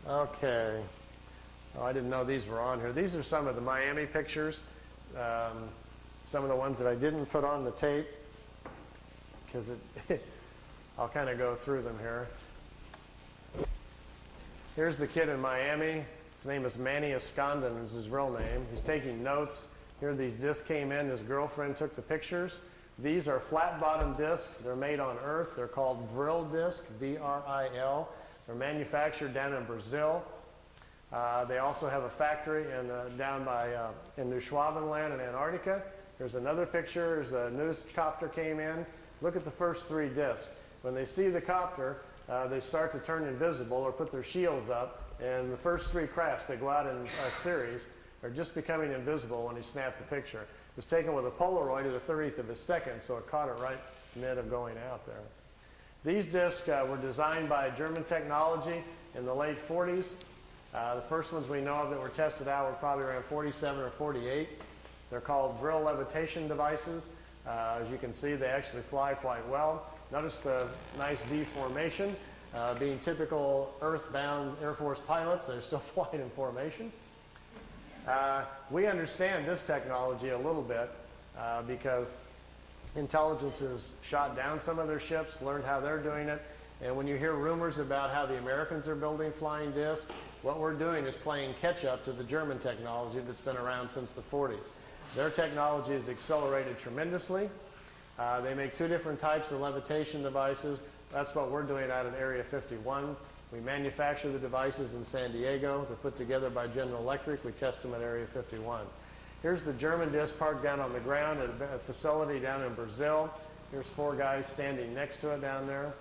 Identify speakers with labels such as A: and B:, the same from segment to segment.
A: Okay. Oh, I didn't know these were on here. These are some of the Miami pictures. Some of the ones that I didn't put on the tape because I'll kind of go through them here. Here's the kid in Miami. His name is Manny Escondon is his real name. He's taking notes. Here these discs came in. His girlfriend took the pictures. These are flat-bottom discs. They're made on Earth. They're called Vril disc, V-R-I-L. They're manufactured down in Brazil. They also have a factory down by in New Schwabenland in Antarctica. Here's another picture. There's a news copter came in. Look at the first three discs. When they see the copter, they start to turn invisible or put their shields up. And the first three crafts, they go out in a series, are just becoming invisible when he snapped the picture. It was taken with a Polaroid at a 30th of a second, so it caught it right in the mid of going out there. These discs were designed by German technology in the late 40s. The first ones we know of that were tested out were probably around 47 or 48. They're called Vril levitation devices. As you can see, they actually fly quite well. Notice the nice V formation. Being typical earthbound Air Force pilots, they're still flying in formation. We understand this technology a little bit because intelligence has shot down some of their ships, learned how they're doing it. And when you hear rumors about how the Americans are building flying discs, what we're doing is playing catch up to the German technology that's been around since the 40s. Their technology has accelerated tremendously. They make two different types of levitation devices. That's what we're doing out at Area 51. We manufacture the devices in San Diego. They're put together by General Electric. We test them at Area 51. Here's the German disc parked down on the ground at a facility down in Brazil. Here's four guys standing next to it down there.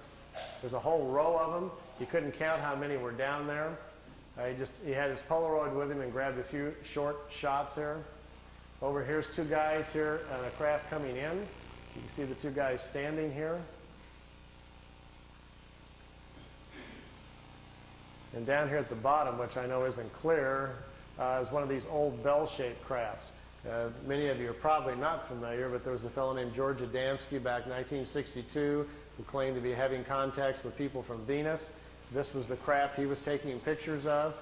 A: There's a whole row of them. He couldn't count how many were down there. He had his Polaroid with him and grabbed a few short shots here. Over here's two guys here on a craft coming in. You can see the two guys standing here. And down here at the bottom, which I know isn't clear, is one of these old bell-shaped crafts. Many of you are probably not familiar, but there was a fellow named George Adamski back in 1962 who claimed to be having contacts with people from Venus. This was the craft he was taking pictures of.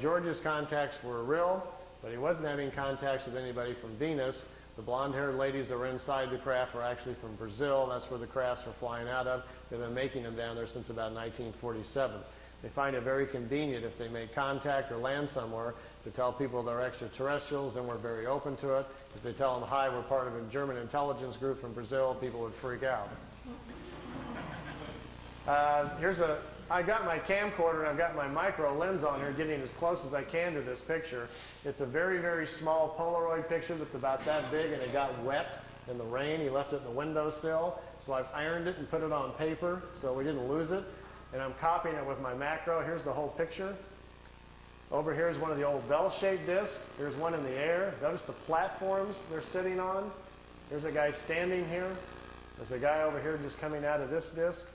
A: George's contacts were real, but he wasn't having contacts with anybody from Venus. The blonde-haired ladies that were inside the craft were actually from Brazil. That's where the crafts were flying out of. They've been making them down there since about 1947. They find it very convenient if they make contact or land somewhere to tell people they're extraterrestrials, and we're very open to it. If they tell them, hi, we're part of a German intelligence group from Brazil, people would freak out. I got my camcorder and I've got my micro lens on here getting as close as I can to this picture. It's a very, very small Polaroid picture that's about that big, and it got wet in the rain. He left it in the windowsill, so I've ironed it and put it on paper so we didn't lose it. And I'm copying it with my macro. Here's the whole picture. Over here is one of the old bell-shaped discs. Here's one in the air. Notice the platforms they're sitting on. There's a guy standing here. There's a guy over here just coming out of this disc.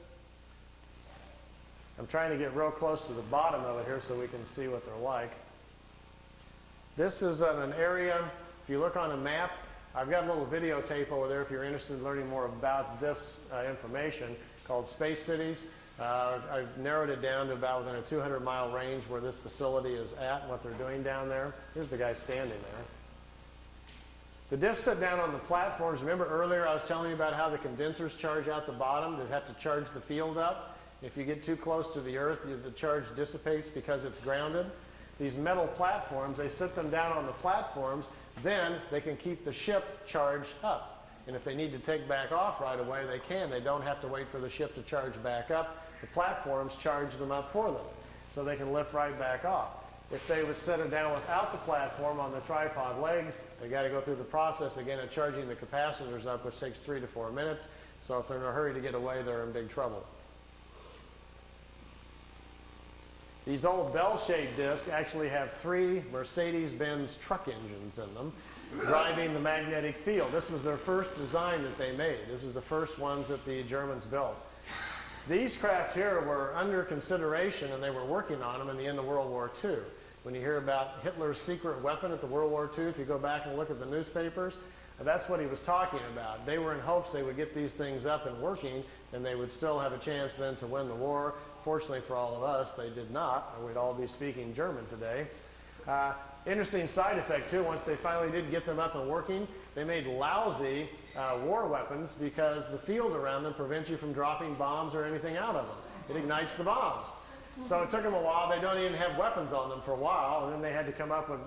A: I'm trying to get real close to the bottom of it here so we can see what they're like. This is an area, if you look on a map, I've got a little videotape over there if you're interested in learning more about this information, called Space Cities. I've narrowed it down to about within a 200-mile range where this facility is at and what they're doing down there. Here's the guy standing there. The discs sit down on the platforms. Remember earlier I was telling you about how the condensers charge out the bottom to have to charge the field up? If you get too close to the Earth, the charge dissipates because it's grounded. These metal platforms, they sit them down on the platforms, then they can keep the ship charged up. And if they need to take back off right away, they can. They don't have to wait for the ship to charge back up. The platforms charge them up for them, so they can lift right back off. If they would set it down without the platform on the tripod legs, they got to go through the process again of charging the capacitors up, which takes 3 to 4 minutes. So if they're in a hurry to get away, they're in big trouble. These old bell-shaped discs actually have 3 Mercedes-Benz truck engines in them, driving the magnetic field. This was their first design that they made. This is the first ones that the Germans built. These craft here were under consideration, and they were working on them in the end of World War II. When you hear about Hitler's secret weapon at the World War II, if you go back and look at the newspapers, that's what he was talking about. They were in hopes they would get these things up and working, and they would still have a chance then to win the war. Fortunately for all of us, they did not, or we'd all be speaking German today. Interesting side effect, too, once they finally did get them up and working, they made lousy war weapons because the field around them prevents you from dropping bombs or anything out of them. It ignites the bombs. So it took them a while. They don't even have weapons on them for a while, and then they had to come up with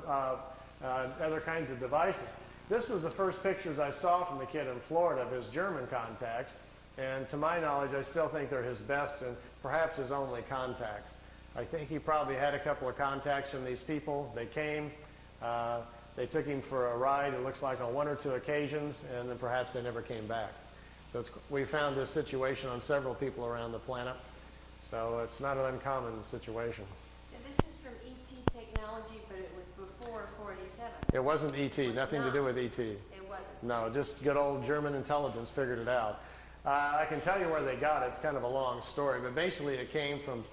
A: other kinds of devices. This was the first pictures I saw from the kid in Florida of his German contacts, and to my knowledge, I still think they're his best and perhaps his only contacts. I think he probably had a couple of contacts from these people. They came, they took him for a ride, it looks like on 1 or 2 occasions, and then perhaps they never came back. So we found this situation on several people around the planet, so it's not an uncommon situation.
B: And this is from ET technology, but it was before 487.
A: It wasn't ET, nothing to do with ET.
B: It wasn't.
A: No, just good old German intelligence figured it out. I can tell you where they got it. It's kind of a long story, but basically it came from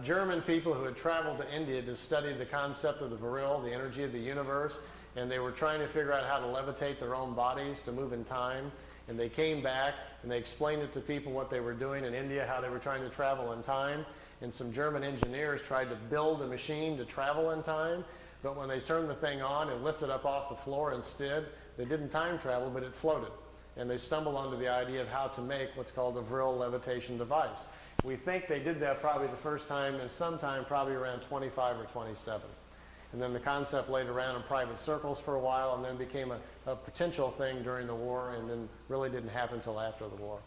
A: German people who had traveled to India to study the concept of the Vril, the energy of the universe, and they were trying to figure out how to levitate their own bodies to move in time. And they came back and they explained it to people what they were doing in India, how they were trying to travel in time. And some German engineers tried to build a machine to travel in time, but when they turned the thing on and lifted up off the floor instead, they didn't time travel, but it floated. And they stumbled onto the idea of how to make what's called a Vril levitation device. We think they did that probably the first time and sometime probably around 25 or 27. And then the concept laid around in private circles for a while and then became a potential thing during the war and then really didn't happen until after the war.